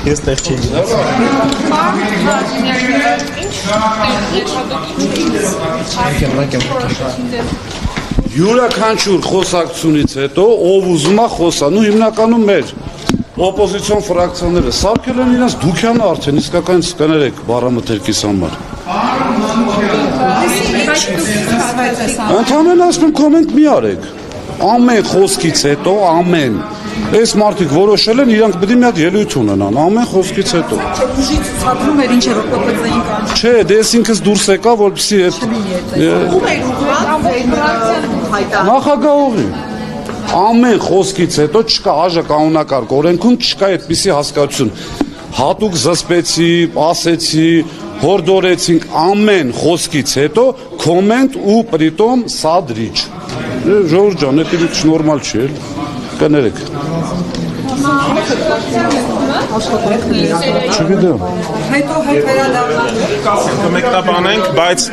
Ես տեղ չի Յուրաքանչյուր խոսակցությունից հետո ով ուզում է խոսա, նու հիմնականում մեր օպոզիցիոն ֆրակցիաները սարքել են իրենց դուքյանը արդեն իսկական կներեք բառամթերքիս համար։ Ընդհանրեն ասում կոմենտ մի արեք։ Ամեն խոսքից հետո ամեն այս մարդիկ որոշել են իրանք պետք է մի հատ ելույթ ունենան ամեն խոսքից հետո։ Ուժի ցուցադրում էր ինչ էր օպոզիցիային կանչ։ Չէ, դե ես ինքս դուրս եկա, որպեսզի այդ նախագահողի ամեն խոսքից հետո չկա ԱԺ կանոնակարգ օրենքում չկա այդպիսի հասկացություն։ Հատուկ զսպեցի, ասեցի, հորդորեցինք ամեն խոսքից հետո կոմենտ ու պրիտոմ սադրիչ։ Ժողովուրդ ջան, դա նորմալ չի էլ։ Կներեք։ Չգիտեմ։ Հետո հետ վերադառնալու։ կմեկտաբանենք, բայց